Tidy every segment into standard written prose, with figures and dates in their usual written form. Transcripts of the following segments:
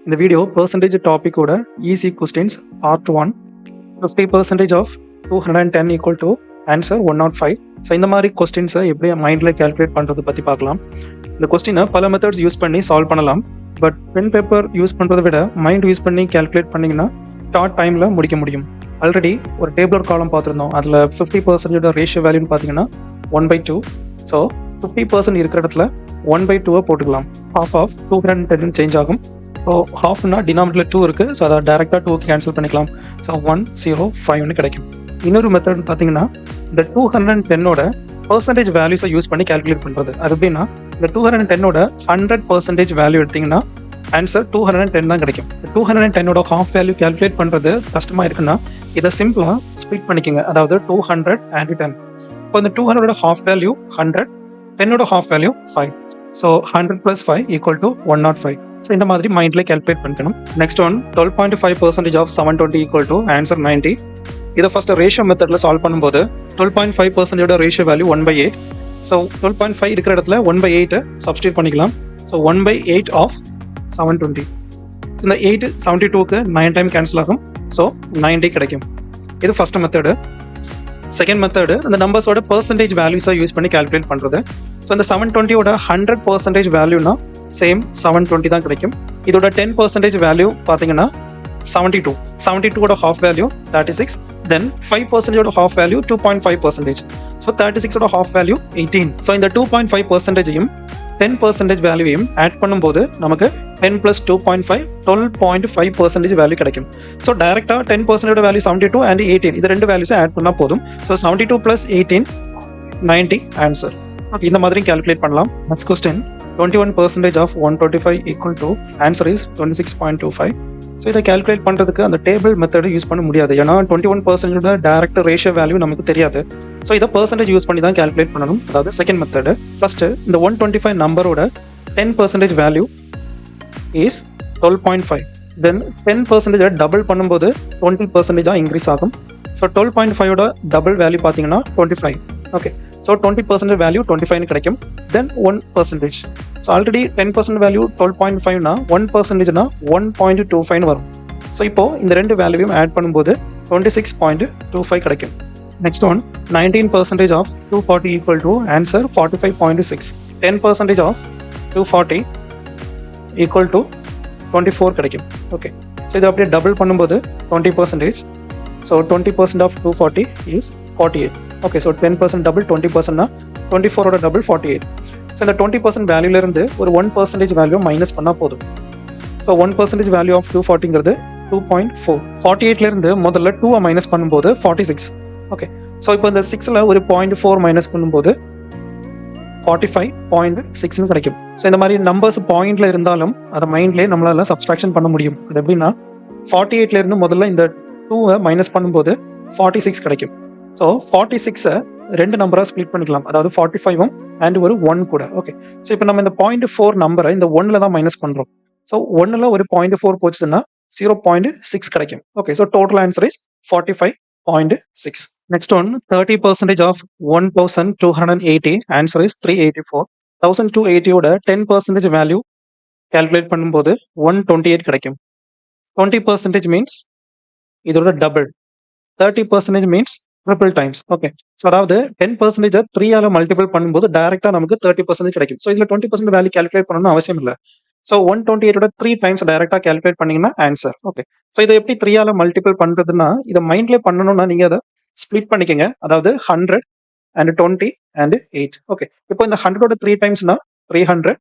இந்த video percentage டாபிக்கோட easy questions part 1. 50% of 210 equal to answer 105. So இந்த மாதிரி கொஸ்டின்ஸை எப்படி மைண்டில் கேல்குலேட் பண்ணுறது பற்றி பார்க்கலாம். இந்த கொஸ்டினை பல மெத்தட்ஸ் யூஸ் பண்ணி சால்வ் பண்ணலாம். பட் பென் பேப்பர் யூஸ் பண்ணுறதை விட மைண்ட் யூஸ் பண்ணி கேல்குலேட் பண்ணிங்கன்னா ஷார்ட் டைமில் முடிக்க முடியும். ஆல்ரெடி ஒரு டேபிளர் காலம் பார்த்துருந்தோம். அதில் 50% ரேஷியோ வேல்யூன்னு பார்த்தீங்கன்னா 1/2. ஸோ 50% இருக்கிற இடத்துல 1/2 போட்டுக்கலாம். half ஆஃப் 210 சேஞ்ச் ஆகும். ஸோ ஹாஃப்னா டினாமினேட்டர் 2 இருக்குது. ஸோ அதை டேரெக்டாக 2க்கு கேன்சல் பண்ணிக்கலாம். ஸோ 105 கிடைக்கும். இன்னொரு மெத்தட் பார்த்தீங்கன்னா இந்த 210ஓட பர்சன்டேஜ் வேல்யூஸை யூஸ் பண்ணி கேல்குலேட் பண்ணுறது. அது எப்படின்னா இந்த 210ஓட 100% வேல்யூ எடுத்திங்கன்னா ஆன்சர் 210 தான் கிடைக்கும். 210ஓட ஹாஃப் வேல்யூ கேல்குலேட் பண்ணுறது கஷ்டமாக இருக்குன்னா இதை சிம்பிளாக ஸ்ப்ளிட் பண்ணிக்கோங்க. அதாவது 200 and 10. இப்போ இந்த 200ஓட ஹாஃப் வேல்யூ 100, 10ஓட ஹாஃப் வேல்யூ 5. ஸோ 100 + 5 = 105. ஸோ இந்த மாதிரி மைண்ட்ல கேல்குலேட் பண்ணிக்கணும். Next one 12.5% of 720 equal to answer 90. இதை ஃபர்ஸ்ட் ரேஷியோ மெத்தட்ல சால்வ் பண்ணும்போது 12.5%ஓட ரேஷியோ வேல்யூ 1/8. ஸோ 12.5 இருக்கிற இடத்துல 1/8 சப்ஸ்டியூட் பண்ணிக்கலாம். So 1/8 of 720. இந்த 8 72க்கு 9 டைம் கேன்சல் ஆகும். ஸோ 90 கிடைக்கும். இது ஃபர்ஸ்ட் மெத்தடு. செகண்ட் மெத்தடு அந்த நம்பர்ஸோட பர்சன்டேஜ் வேல்யூஸை யூஸ் பண்ணி கேல்குலேட் பண்ணுறது. ஸோ இந்த 720ஓட 100% வேல்யூனா சேம் 720 தான் கிடைக்கும். இதோட 10% வேல்யூ பார்த்தீங்கன்னா 72. 72ஓட ஹாஃப் வேல்யூ 36. தென் 5%ஓட ஹாஃப் வேல்யூ 2.5%. ஸோ 36ஓட ஹாஃப் வேல்யூ 18. ஸோ இந்த 2.5%ஐயும் 10% வேல்யூவையும் ஆட் பண்ணும்போது நமக்கு 10 + 2.5 12.5% வேல்யூ கிடைக்கும். ஸோ டைரக்டாக 10%ஓட வேல்யூ 72 and 18 இது ரெண்டு வேல்யூஸை ஆட் பண்ணால் போதும். So 72 + 18 90 answer. ஓகே, இந்த மாதிரி கேல்குலேட் பண்ணலாம். Next question 21% of 125 equal to answer is 26.25. So இதை கேல்குலேட் பண்ணுறதுக்கு அந்த டேபிள் மெத்தடு யூஸ் பண்ண முடியாது. ஏன்னா 21% டைரக்ட் ரேஷியோ வேல்யூ நமக்கு தெரியாது. ஸோ இதை பர்சன்டேஜ் யூஸ் பண்ணி தான் கேல்குலேட் பண்ணணும். அதாவது செகண்ட் மெத்தடு. ஃபர்ஸ்ட் இந்த 125 நம்பரோட 10% வேல்யூ இஸ் 12.5. தென் 10% டபுள் பண்ணும்போது 20% இன்க்ரீஸ் ஆகும். ஸோ 12.5ஓட டபுள் வேல்யூ பார்த்தீங்கன்னா 25. ஓகே, ஸோ 20% வேல்யூ 25 கிடைக்கும். தென் 1%. ஸோ ஆல்ரெடி 10% வேல்யூ 12.5னா 1%னா 1.25 வரும். ஸோ இப்போ இந்த ரெண்டு வேல்யூவையும் ஆட் பண்ணும்போது 26.25 கிடைக்கும். Next one 19% of 240 equal to answer 45.6. 10% of 240 equal to 24 கிடைக்கும். ஓகே, ஸோ இதை அப்படியே டபுள் பண்ணும்போது 20%. So 20% of 240 is 48. Okay, so 10% double 20%னா 24ஓட டபுள் 48. ஸோ இந்த 20% வேல்யூலேருந்து ஒரு 1% வேல்யூ மைனஸ் பண்ணால் போதும். ஸோ 1% வேல்யூ ஆஃப் 240ங்கிறது 2.4. 48லேருந்து முதல்ல 2 மைனஸ் பண்ணும்போது 46. ஓகே, ஸோ இப்போ இந்த 6ல் ஒரு 0.4 மைனஸ் பண்ணும்போது 45.6 கிடைக்கும். ஸோ இந்த மாதிரி நம்பர்ஸ் பாயிண்ட்ல இருந்தாலும் அதை மைண்ட்லேயே நம்மளால சப்ஸ்ட்ராக்ஷன் பண்ண முடியும். அது எப்படின்னா 48லேருந்து முதல்ல இந்த 2 மைனஸ் பண்ணும்போது 46 கிடைக்கும். ஸோ 46 ரெண்டு நம்பராக ஸ்ப்ளிட் பண்ணிக்கலாம். அதாவது 45 அண்ட் ஒரு 1 கூட. ஓகே, ஸோ இப்போ நம்ம இந்த 0.4 நம்பரை இந்த 1ல தான் மைனஸ் பண்ணுறோம். ஸோ 1ல் ஒரு 0.4 போச்சுன்னா 0.6 கிடைக்கும். Okay, so total answer is 45.6. Next one 30% of 1280 answer is 384. 1280ஓட 10% வேல்யூ கேல்குலேட் பண்ணும்போது 128 கிடைக்கும். 20% மீன்ஸ் இதோட double. 30% means triple times. Okay, so அதாவது 10% 3ஆல மல்டிபிள் பண்ணும்போது டைரக்டா நமக்கு 30% கிடைக்கும். ஸோ இதுல 20% வேல்யூ கேல்குலேட் பண்ணணும்னு அவசியம் இல்லை. ஸோ 128ஓட 3 டைம்ஸ் டைரக்டா கேல்குலேட் பண்ணீங்கன்னா ஆன்சர். ஓகே, ஸோ இதை எப்படி 3ஆல மல்டிபிள் பண்றதுன்னா இதை மைண்ட்லேயே பண்ணணும்னா நீங்க அதை ஸ்ப்ளிட் பண்ணிக்கங்க. அதாவது 100 and 20 and 8. ஓகே, இப்போ இந்த 100ஓட 3 டைம்ஸ்னா 300,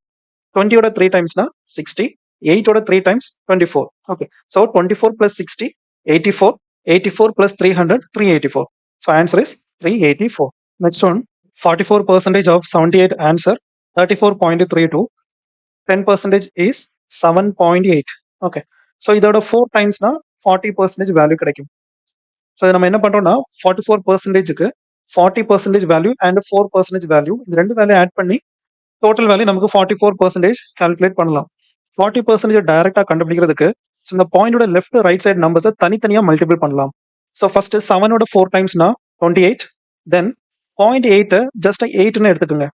20ஓட 3 டைம்ஸ்னா 60, 8ஓட 3 times 24. Okay, so 24 + 60 84, 84 + 300 384. So answer is 384. Next one 44% of 78 answer 34.32. 10% is 7.8. Okay, so இதோட 4 டைம்ஸ்னா 40% வேல்யூ கிடைக்கும். ஸோ இதை நம்ம என்ன பண்றோம்னா 44%க்கு 40% வேல்யூ அண்ட் 4% வேல்யூ இந்த ரெண்டு வேல்யூ ஆட் பண்ணி டோட்டல் வேல்யூ நமக்கு 44% கால்குலேட் பண்ணலாம். 40% டைரக்டா கண்டுபிடிக்கிறதுக்கு ஸோ இந்த பாயிண்டோட லெஃப்ட் ரைட் சைடு நம்பர்ஸை தனித்தனியாக மல்டிபிள் பண்ணலாம். ஸோ ஃபர்ஸ்ட் 7ஓட 4 டைம்ஸ்னா 28. தென் 0.8 ஜஸ்ட் 8ன்னு எடுத்துக்கோங்க.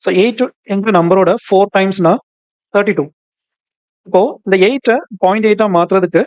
ஸோ 8 எங்க நம்பரோட 4 டைம்ஸ்னா 32. இப்போ இந்த 8 0.8 மாத்துறதுக்கு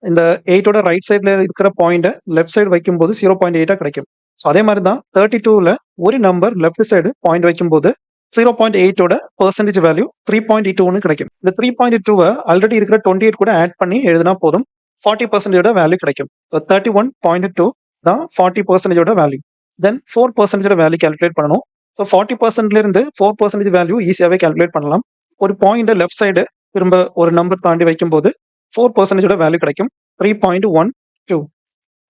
இந்த 8ஓட ரைட் சைடுல இருக்கிற பாயிண்ட லெஃப்ட் சைடு வைக்கும்போது 0.8 கிடைக்கும். ஸோ அதே மாதிரி தான் 32ல ஒரு நம்பர் லெஃப்ட் சைடு பாயிண்ட் வைக்கும்போது 0.8ஓட பெர்சன்டேஜ் வேல்யூ 3.21 கிடைக்கும். இந்த 3.2 ஆல்ரெடி இருக்கிற 28 கூட ஆட் பண்ணி எழுதினா போதும் 40%ஓட வேல்யூ கிடைக்கும். ஸோ 31.2 தான் 40%ஓட வேல்யூ. தென் 4%ஓட வேல்யூ கால்குலேட் பண்ணணும். ஸோ 40%ல இருந்து 4% வேல்யூ ஈஸியாவே கால்குலேட் பண்ணலாம். ஒரு பாயிண்ட லெஃப்ட் சைடு திரும்ப ஒரு நம்பர் தாண்டி வைக்கும்போது 4%ஓட வேல்யூ கிடைக்கும் 3.12.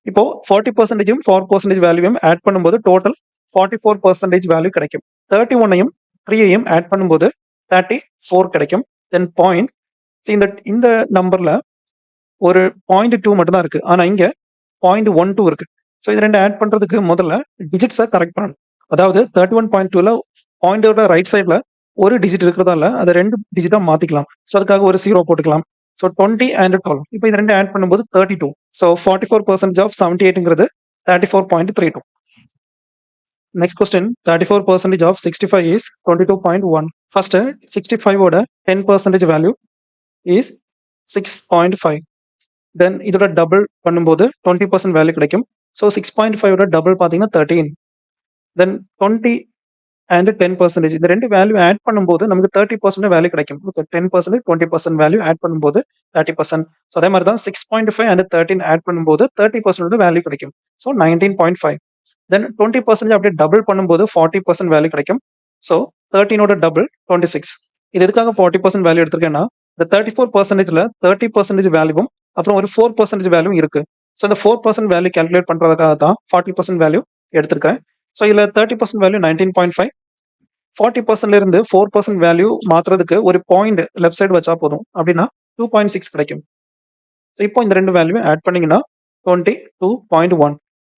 இப்போ 40%ம் 4% வேல்யூவையும் ஆட் பண்ணும்போது டோட்டல் 44% வேல்யூ கிடைக்கும். 31ஐயும் 3ஐயும் ஆட் பண்ணும்போது 34 கிடைக்கும். தென் பாயிண்ட் இந்த இந்த நம்பர்ல ஒரு 0.2 மட்டும் தான் இருக்கு. ஆனா இங்க 0.12 இருக்கு. ஸோ இது ரெண்டு ஆட் பண்றதுக்கு முதல்ல டிஜிட்ஸை கரெக்ட் பண்ணணும். அதாவது 31.2ல பாயிண்டோட ரைட் சைட்ல ஒரு டிஜிட் இருக்கிறதால அதை 2 டிஜிட்டா மாத்திக்கலாம். ஸோ அதுக்காக ஒரு 0 போட்டுக்கலாம். So 20 and 12. இப்போ இது ரெண்டு ஆட் பண்ணும்போது 32. ஸோ 44% ஆஃப் 78ங்கிறது 34.32. Next question 34% of 65 is 22.1. First 65ஓட 10% வேல்யூ இஸ் 6.5. தென் இதோட டபுள் பண்ணும்போது 20% வேல்யூ கிடைக்கும். ஸோ 6.5ஓட டபுள் பார்த்தீங்கன்னா 13. தென் 20 அண்ட் 10% இந்த ரெண்டு வேல்யூ ஆட் பண்ணும்போது நமக்கு 30% வேல்யூ கிடைக்கும். 10% 20% வேல்யூ ஆட் பண்ணும்போது 30%. ஸோ அதே மாதிரி தான் 6.5 அண்ட் 13 ஆட் பண்ணும்போது 30% வேல்யூ கிடைக்கும். ஸோ 19.5. தென் 20% அப்படியே டபுள் பண்ணும்போது 40% வேல்யூ கிடைக்கும். ஸோ 13ஓட டபுள் 26. இது எதுக்காக 40% வேல்யூ எடுத்திருக்கேன்னா இந்த 34%ல 30% வேல்யூவும் அப்புறம் ஒரு 4% வேல்யூ இருக்கு. ஸோ இந்த 4% வேல்யூ கால்குலேட் பண்றதுக்காக தான் 40% வேல்யூ எடுத்திருக்கேன். ஸோ இதுல 30% வேல்யூ 19.5. 40%ல இருந்து 4% வேல்யூ மாத்துறதுக்கு ஒரு பாயிண்ட் லெஃப்ட் சைடு வச்சா போதும். அப்படின்னா 2.6 கிடைக்கும். ஸோ இப்போ இந்த ரெண்டு வேல்யூ ஆட் பண்ணீங்கன்னா 22.1.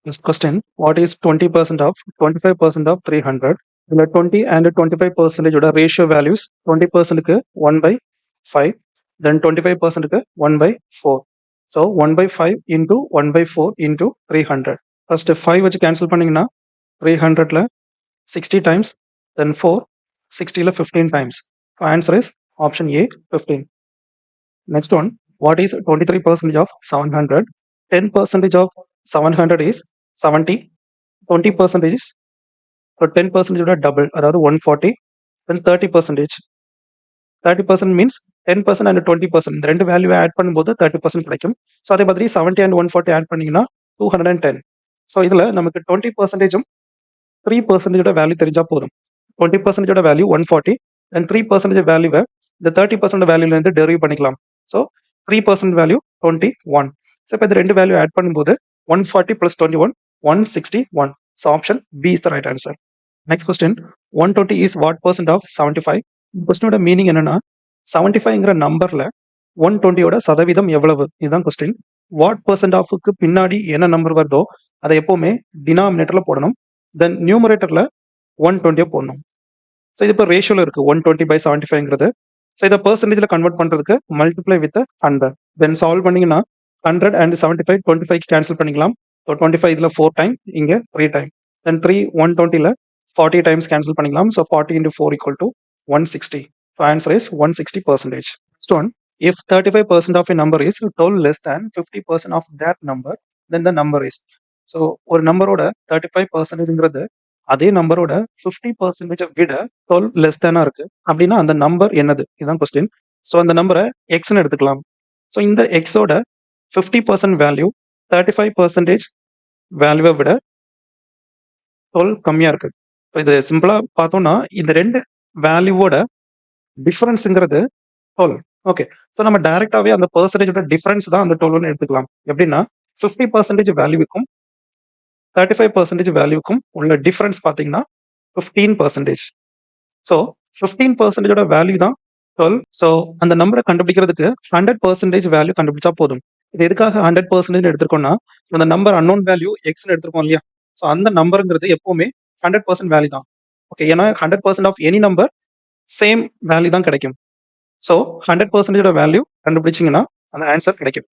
Next question, what is 20% of 25% of 300? இதுல 20 and 25% ஓட ரேஷியோ வேல்யூஸ் 20%க்கு 1/5, then 25%க்கு 1/4. So 1/5 into 1/4 into 300. ஃபர்ஸ்ட் 5 வச்சு கேன்சல் பண்ணீங்கன்னா 300ல 60 times, then 4, 60ல 15 times. So answer is option A, 15. Next one, what is 23% of 700? 10% of 700 is 70. 20% is 10% ஓட double அதாவது 140. then 30%. 30% means 10% and 20%. இந்த ரெண்டு வேல்யூ ஆட் பண்ணும்போது 30% கிடைக்கும். ஸோ அதே மாதிரி 70 and 140 ஆட் பண்ணீங்கன்னா 210. ஸோ இதுல நமக்கு 20%ம் 3%ஓட வேல்யூ தெரிஞ்சா போதும். 20%ஓட வேல்யூ 140 and 3% வேல்யூவை இந்த 30% வேல்யூல இருந்து டெரிவ் பண்ணிக்கலாம். So 3% value 21. ஸோ இப்போ இந்த ரெண்டு வேல்யூ ஆட் பண்ணும்போது 140 plus 21, 161. So option B is the right answer. Next question 120 is what percent of 75? இந்த கொஸ்டினோட மீனிங் என்னன்னா 75ங்கிற நம்பர்ல 120யோட சதவீதம் எவ்வளவு இதுதான் கொஸ்டின். வாட் பர்சன்ட் ஆஃப்க்கு பின்னாடி என்ன நம்பர் வருதோ அதை எப்பவுமே டினாமினேட்டர்ல போடணும். தென் நியூமரேட்டர்ல 120 போடணும். ஸோ இது இப்போ ரேஷியோல இருக்கு 120/75ங்கிறது. ஸோ இதை பெர்சன்டேஜ்ல கன்வெர்ட் பண்றதுக்கு மல்டிப்ளை வித் 100. தென் சால்வ் பண்ணீங்கன்னா 100 and 75 25 கேன்சல் பண்ணிக்கலாம். ஸோ 25 இதுல 4 டைம், இங்க 3 டைம். தென் 3 120ல 40 டைம்ஸ் கேன்சல் பண்ணிக்கலாம். So 40 into 4 equal to 160. So answer is 160%. Next one, if 35% of a number is 12 less than 50% of that number, then the number is. So ஒரு நம்பரோட 35%ங்கிறது அதே நம்பரோட 50% விட 12 less தேனா இருக்கு அப்படின்னா அந்த நம்பர் என்னது இதுதான் கொஸ்டின். ஸோ அந்த நம்பரை எக்ஸ்ன்னு எடுத்துக்கலாம். ஸோ இந்த எக்ஸோட 50% வேல்யூ 35% வேல்யூவை விட 12 கம்மியா இருக்கு. இது சிம்பிளா பார்த்தோம்னா இந்த ரெண்டு வேல்யூவோட டிஃபரன்ஸ்ங்கிறது 12. ஓகே, ஸோ நம்ம டைரக்டாவே அந்த பெர்சன்டேஜோட டிஃபரன்ஸ் தான் அந்த 12ன்னு எடுத்துக்கலாம். எப்படின்னா 50% வேல்யூவுக்கும் 35% வேல்யூக்கும் உள்ள டிஃபரன்ஸ் பார்த்தீங்கன்னா 15%. ஸோ 15%ஓட வேல்யூ தான் 12. ஸோ அந்த நம்பரை கண்டுபிடிக்கிறதுக்கு 100% வேல்யூ கண்டுபிடிச்சா போதும். இது எதுக்காக 100% எடுத்திருக்கோம்னா அந்த நம்பர் அன்னோன் வேல்யூ எக்ஸ்ன்னு எடுத்திருக்கோம் இல்லையா? ஸோ அந்த நம்பருங்கிறது எப்பவுமே 100% வேல்யூ தான். ஓகே, ஏன்னா 100% of any number same value தான் கிடைக்கும். ஸோ 100%ஓட வேல்யூ கண்டுபிடிச்சிங்கன்னா அந்த ஆன்சர் கிடைக்கும்.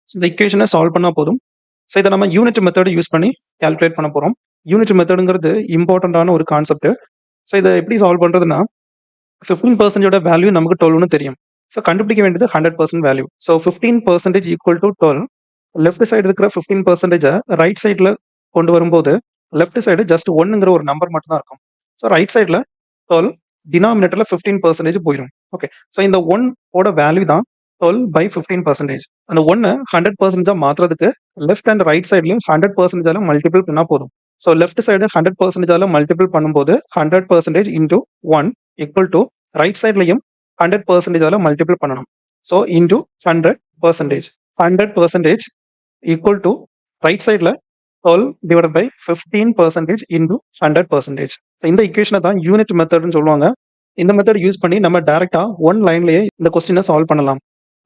ஸோ இந்த இக்குவேஷனை சால்வ் பண்ணா போதும். ஸோ இதை நம்ம யூனிட் மெத்தட் யூஸ் பண்ணி கால்குலேட் பண்ண போறோம். யூனிட் மெத்தடுங்கிறது இம்பார்ட்டன்டான ஒரு கான்செப்ட். ஸோ இதை எப்படி சால்வ் பண்றதுன்னா 15%ஓட வேல்யூ நமக்கு 12ன்னு தெரியும். ஸோ கண்டுபிடிக்க வேண்டியது 100% value. So 15% equal to 12. Left side இருக்கிற 15% ரைட் சைடில் கொண்டு வரும்போது லெஃப்ட் சைடு ஜஸ்ட் ஒன்னுங்கிற ஒரு நம்பர் மட்டும் தான் இருக்கும். ஸோ ரைட் சைடில் 12, டினாமினேட்டரில் 15% போயிடும். ஓகே, ஸோ இந்த ஒன் ஓட வேல்யூ தான் 12 by 15%. அந்த ஒன்று 100% மாற்றுறதுக்கு லெஃப்ட் அண்ட் ரைட் சைட்லையும் 100% மல்டிபிள் பண்ணால் போதும். ஸோ லெஃப்ட் சைடு 100% மல்டிபிள் பண்ணும்போது 100% இன்டூ 1 ஈக்குவல் டு ரைட் சைட்லையும் 100% மல்டிபிள் பண்ணணும். So into 100%. 100% equal to right சைடில் 12 டிவைட் பை 15% இன்டூ 100%. ஸோ இந்த இக்குவேஷனை தான் யூனிட் மெத்தட்னு சொல்லுவாங்க. இந்த மெத்தட் யூஸ் பண்ணி நம்ம டைரக்டா ஒன் லைன்லயே இந்த கொஸ்டினை சால்வ் பண்ணலாம்.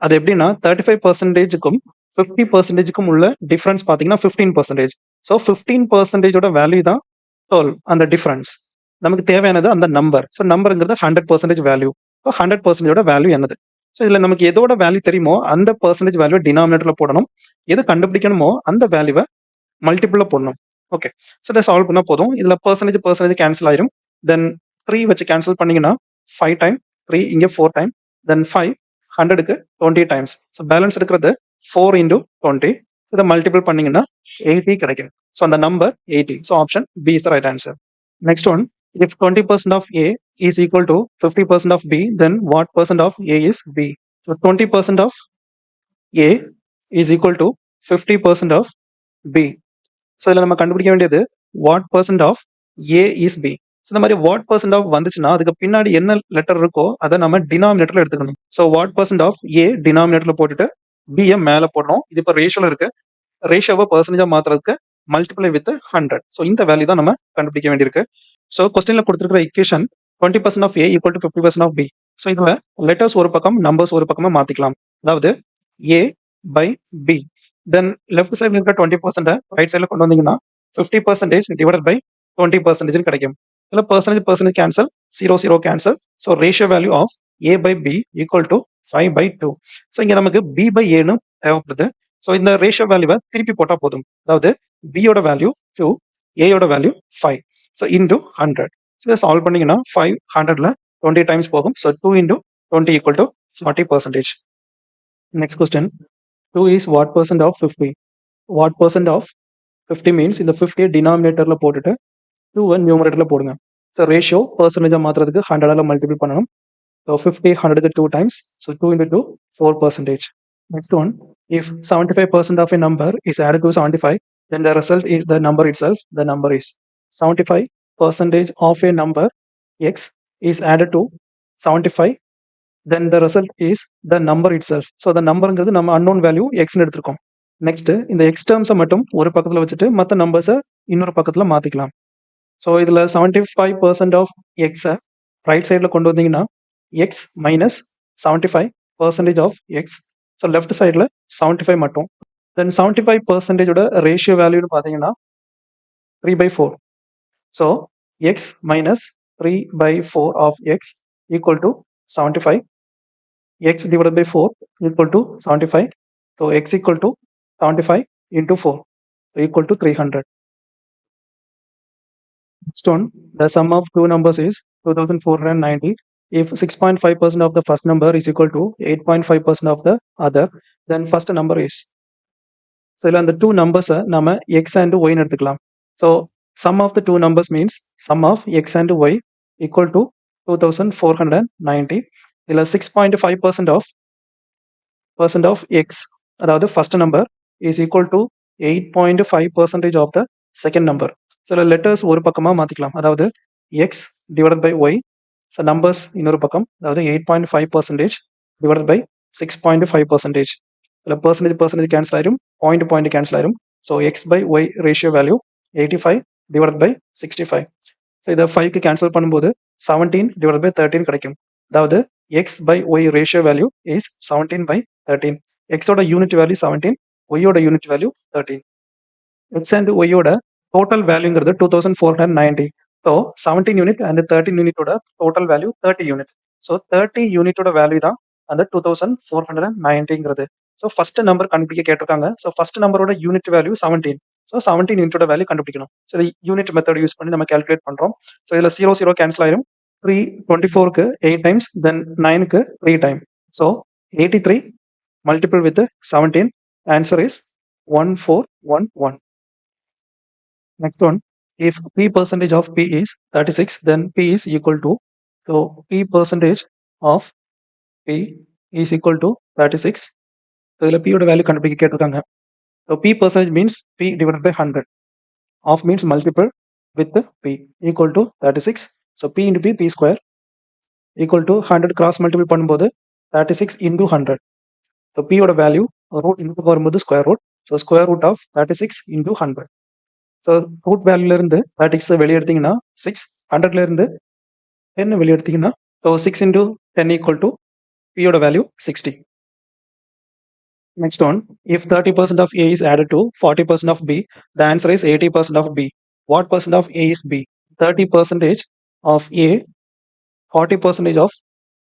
அது எப்படின்னா 35%க்கும் 50%க்கும் உள்ள டிஃபரன்ஸ் பார்த்தீங்கன்னா 15%. ஸோ 15%ஓட வேல்யூ தான் 12, அந்த டிஃபரன்ஸ். நமக்கு தேவையானது அந்த நம்பர். So நம்பருங்கிறது 100% value. இப்போ 100%ஓட வேல்யூ என்னது? ஸோ இதில் நமக்கு எதோட வேல்யூ தெரியுமோ அந்த பர்சன்டேஜ் வேல்யூ டினாமினேட்டரில் போடணும். எது கண்டுபிடிக்கணுமோ அந்த வேல்யூவை மல்டிபிளில் போடணும். ஓகே, ஸோ இதை சால்வ் பண்ணால் போதும். இதில் பர்சன்டேஜ் கேன்சல் ஆயிரும். தென் 3 வச்சு கேன்சல் பண்ணீங்கன்னா 5 டைம் 3 இங்கே 4 டைம், தென் 5 100க்கு 20 டைம்ஸ். ஸோ பேலன்ஸ் இருக்கிறது 4 இன்டூ 20. இதை மல்டிபிள் பண்ணீங்கன்னா 80 கிடைக்கும். ஸோ அந்த number 80. So option B is the right answer. Next one, if 20% of A is equal to 50% of B, then what percent of A is B? So 20% of A is equal to 50% of B. So இதில் நம்ம கண்டுபிடிக்க வேண்டியது what percent of A is B. So இந்த மாதிரி what percent of வந்துச்சுன்னா அதுக்கு பின்னாடி என்ன லெட்டர் இருக்கோ அதை நம்ம டினாமினேட்டர்ல எடுத்துக்கணும். ஸோ வாட் பர்சன்ட் ஆஃப் ஏ டினாமினேட்டர்ல போட்டுட்டு பிஏ மேலே போடணும். இது இப்போ ரேஷியோல இருக்கு. ரேஷியோவை பர்சன்டேஜா மாத்துறதுக்கு மல்டிப்ளை வித் 100. ஸோ இந்த வேல்யூ தான் நம்ம கண்டுபிடிக்க வேண்டியிருக்கு. ஸோ கொஸ்டின்ல கொடுத்துருக்கிற equation 20% of A equal to 50% of B. So இதுல லெட்டர்ஸ் ஒரு பக்கம், நம்பர்ஸ் ஒரு பக்கமா மாத்திக்கலாம். அதாவது A by B. Then left சைடில் இருக்கிற 20% ரைட் சைடில் கொண்டு வந்தீங்கன்னா 50% டிவைட் பை 20% கிடைக்கும். இதில் percentage cancel, 0 cancel. So ratio value of A by B equal to 5/2. So இங்க நமக்கு பி பை ஏன்னு தேவைப்படுது. ஸோ இந்த ரேஷியோ வேல்யூவை திருப்பி போட்டால் போதும். அதாவது பியோட வேல்யூ 2, ஏயோட வேல்யூ 5. So into 100. ஸோ இதை சால்வ் பண்ணீங்கன்னா 5 100ல 20 டைம்ஸ் போகும். So 2 into 20 equal to 40%. Next question, 2 is what percent of 50? What percent of 50 means இந்த 50 டினாமினேட்டர்ல போட்டுட்டு 2 நியூமரேட்டர்ல போடுங்க. ஸோ ரேஷியோ பர்சன்டேஜா மாத்துறதுக்கு 100ஆல மல்டிபிள் பண்ணணும். So 50 100க்கு 2 times. So 2 into 2, 4%. Next one, if 75% of a number is added to 75, then the result is the number itself. The number is 75% of a number x is added to 75, then the result is the number itself. So the numberங்கிறது நம்ம unknown value x னு எடுத்திருக்கோம். Next இந்த X டேர்ம்ஸை மட்டும் ஒரு பக்கத்தில் வச்சுட்டு மற்ற நம்பர்ஸை இன்னொரு பக்கத்தில் மாற்றிக்கலாம். ஸோ இதில் 75% ஆஃப் எக்ஸை ரைட் சைடில் கொண்டு வந்தீங்கன்னா x minus 75% of x. So left சைடில் 75 மட்டும். தென் 75%ஓட ரேஷியோ வேல்யூன்னு பார்த்தீங்கன்னா 3/4. So x minus 3/4 of x equal to 75. x divided by 4 equal to 75. So x equal to 75 into 4 equal to 300. Next one, the sum of two numbers is 2490. If 6.5% of the first number is equal to 8.5% of the other, then first number is. So இதில் அந்த two numbers நம்ம x and y னு எடுத்துக்கலாம். So sum of the two numbers means sum of x and y equal to 2490. இதில் 6.5% of x, அதாவது first number is equal to 8.5% of the second number. சில letters ஒரு பக்கமா மாத்திக்கலாம். அதாவது x divided by y. So numbers இன்னொரு பக்கம், அதாவது 8.5% டிவைடட் பை 6.5%. இதில் பர்சன்டேஜ் கேன்சல் ஆயிரும், பாயிண்ட் கேன்சல் ஆயிரும். So X by Y ratio value 85 divided by 65. So இதை 5க்கு கேன்சல் பண்ணும்போது 17 டிவைடட் பை 13 கிடைக்கும். அதாவது X by Y ratio value is 17/13. எக்ஸோட யூனிட் வேல்யூ 17, ஒய்யோட யூனிட் வேல்யூ 13. எக்ஸ் அண்ட் ஒய்யோட டோட்டல் வேல்யூங்கிறது 2490. ஸோ 17 யூனிட் அண்ட் 13 யூனிட்டோட டோட்டல் வேல்யூ 30 யூனிட். ஸோ 30 யூனிட்டோட வேல்யூ தான் அந்த 2490ங்கிறது. ஸோ ஃபர்ஸ்ட் நம்பர் கண்டுபிடிக்க கேட்டிருக்காங்க. ஸோ ஃபர்ஸ்ட் நம்பரோட யூனிட் வேல்யூ 17. ஸோ 17 யூனிட்டோட வேல்யூ கண்டுபிடிக்கணும். ஸோ இது யூனிட் மெத்தட் யூஸ் பண்ணி நம்ம கால்குலேட் பண்றோம். ஸோ இதில் 0 கேன்சல் ஆயிரும். 3 24க்கு 8 times, then 9க்கு 3 time. So 83 multiple with 17, answer is 1411. Next one, if P percentage of P is 36, then P is equal to, so P percentage of P is equal to 36. So இதில் P யோட value கண்டுபிடிக்க கேட்டிருக்காங்க. So P percentage means P divided by 100. Of means multiple with P equal to 36. So P into P square equal to 100 cross multiple பண்ணும்போது 36 into 100. So P யோட value root இந்த பக்கம் வரும்போது square root. So square root of 36 into 100. So root வேல்யூலேருந்து 36 வெளியே எடுத்தீங்கன்னா 6, 100லேருந்து 10 வெளியே எடுத்தீங்கன்னா, so 6 into 10 equal to P யோட value 60. Next one, if 30% of A is added to 40% of B, the answer is 80% of B. What percent of A is B? 30% of A, 40% of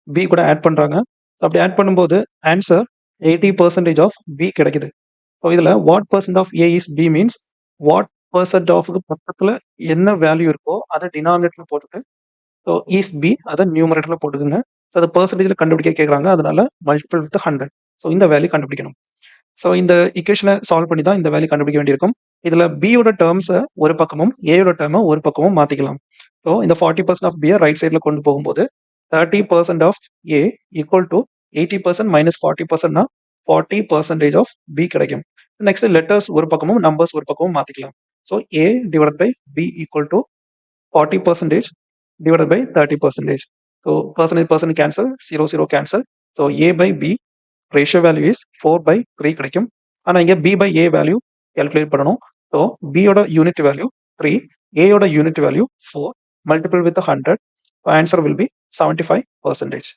B கூட add பண்றாங்க. So அப்படி add பண்ணும்போது answer 80% of B கிடைக்குது. So இதில் what percent of A is B means what percent of பக்கத்தில் என்ன value இருக்கோ அதை டினாமினேட்டரில் போட்டுட்டு, ஸோ இஸ் பி அதை நியூமரேட்டரில் போட்டுக்குங்க. ஸோ அதை பர்சன்டேஜில் கண்டுபிடிக்க கேட்குறாங்க, அதனால மல்டிபிள் வித் 100. ஸோ இந்த வேல்யூ கண்டுபிடிக்கணும். ஸோ இந்த இக்குவேஷனை சால்வ் பண்ணி தான் இந்த வேல்யூ கண்டுபிடிக்க வேண்டியிருக்கும். இதில் பியோட டேர்ம்ஸை ஒரு பக்கமும் ஏயோட டேர்மை ஒரு பக்கமும் மாற்றிக்கலாம். ஸோ இந்த 40% ஆஃப் பியை ரைட் சைடில் கொண்டு போகும்போது 30% of A equal to 80% minus 40%னா 40% ஆஃப் பி கிடைக்கும். நெக்ஸ்ட் லெட்டர்ஸ் ஒரு பக்கமும் நம்பர்ஸ் ஒரு பக்கமும் மாற்றிக்கலாம். So A divide by B equal to 40% divided by 30%. So percentage cancel, 0 0 cancel. So A by B ratio value is 4 by 3 கிடைக்கும். ஆனா இங்க B by A value calculate பண்ணணும். So B யோட unit value 3, A யோட unit value 4, multiple with 100. So answer will be 75%.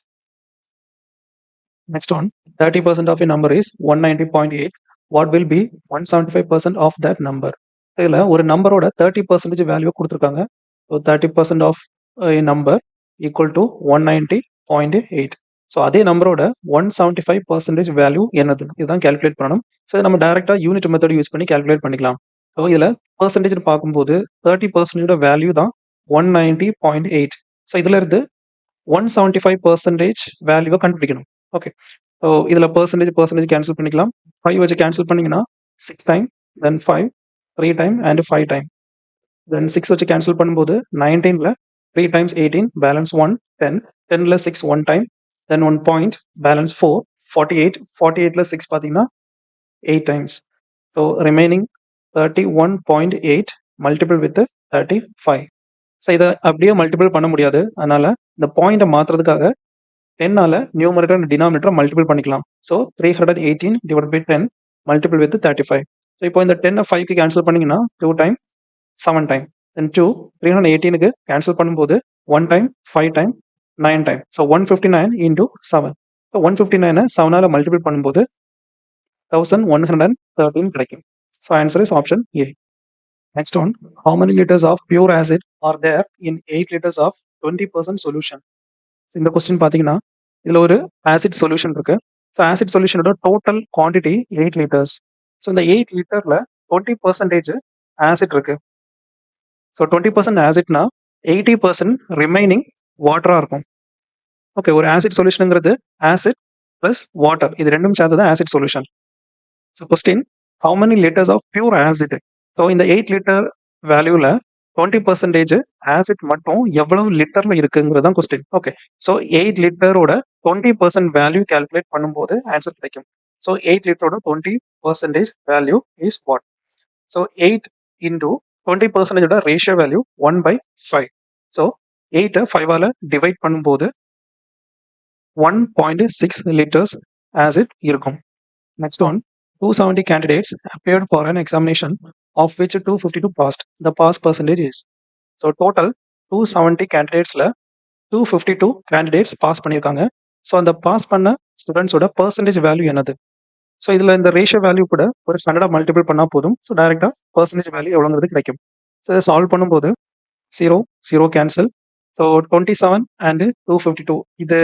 Next one, 30% of a number is 190.8. What will be 175% of that number? இதில் ஒரு நம்பரோட 30% value கொடுத்துருக்காங்க. So 30% of number equal to 190.8. So அதே நம்பரோட 175% value என்னது, இதுதான் calculate பண்ணணும். ஸோ இதை நம்ம டைரக்டா யூனிட் மெத்தட் யூஸ் பண்ணி கேல்குலேட் பண்ணிக்கலாம். ஸோ இதில் பர்சன்டேஜ் பார்க்கும்போது 30% வேல்யூ தான் 190.8. ஸோ இதுல இருந்து 175% வேல்யூவை கண்டுபிடிக்கணும். ஓகே, ஸோ இதில் பர்சன்டேஜ் கேன்சல் பண்ணிக்கலாம். 5 வச்சு கேன்சல் பண்ணிங்கன்னா 6 time, then 5, 3 time and 5 time. Then 6 வச்சு கேன்சல் பண்ணும்போது 19ல 3 டைம்ஸ் 18, பேலன்ஸ் 1, 10, 10ல 6 1 டைம், தென் 1 பாயிண்ட், பேலன்ஸ் 4, 48, 48ல 6 பார்த்தீங்கன்னா 8 times. So remaining 31.8 multiple with 35. So இதை அப்படியே மல்டிபிள் பண்ண முடியாது, அதனால இந்த பாயிண்டை மாற்றுறதுக்காக 10ஆல நியூமரேட்டர் அண்ட் டினாமினேட்டர் மல்டிபிள் பண்ணிக்கலாம். So 318 divide by 10 multiple with 35. So இப்போ இந்த 10 5க்கு கேன்சல் பண்ணீங்கன்னா 2 டைம், 7 டைம், தென் 2 318க்கு கேன்சல் பண்ணும்போது 1 time, 5 time, 9 time. So 159 into 7. So 159 7ஆல மல்டிபிள் பண்ணும்போது 1113 கிடைக்கும். So answer is option A. Next one, how many liters of pure acid are there in 8 liters of 20% solution? இந்த question பார்த்தீங்கன்னா இதில் ஒரு acid solution இருக்கு. ஸோ ஆசிட் சொல்யூஷனோட total quantity 8 liters. So இந்த 8 லிட்டர்ல 20% ஆசிட் இருக்கு. ஸோ 20% ஆசிட்னா 80% ரிமைனிங் வாட்டராக இருக்கும். ஓகே, ஒரு ஆசிட் சொல்யூஷனுங்கிறது ஆசிட் பிளஸ் வாட்டர், இது ரெண்டும் சேர்ந்து தான் acid solution. So question, how many litres of pure acid? So இந்த 8 லிட்டர் வேல்யூல 20% ஆசிட் மட்டும் எவ்வளவு லிட்டர்ல இருக்குங்கிறது தான் கொஸ்டின். ஓகே, ஸோ 8 லிட்டரோட 20% வேல்யூ கால்குலேட் பண்ணும்போது ஆன்சர் கிடைக்கும். ஸோ 8 லிட்டரோட 20% value is what? So 8 into 20% ratio value 1/5. So 8 5ஆல டிவைட் பண்ணும்போது 1.6 liters ஆசிட் இருக்கும். Next one, 270 candidates appeared for an examination of which 252 passed. The pass percentage is. So total 270 கேண்டிடேட்ஸ்ல 252 candidates pass பண்ணியிருக்காங்க. ஸோ அந்த pass பண்ண ஸ்டூடெண்ட்ஸோட பர்சன்டேஜ் வேல்யூ என்னது? ஸோ இதில் இந்த ரேஷியோ வேல்யூ கூட ஒரு 100 மல்டிபிள் பண்ணால் போதும். ஸோ டைரெக்டாக பர்சன்டேஜ் வேல்யூ எவ்வளோங்கிறது கிடைக்கும். ஸோ இதை சால்வ் பண்ணும்போது 0 0 கேன்சல். ஸோ 27 அண்ட் 252 இது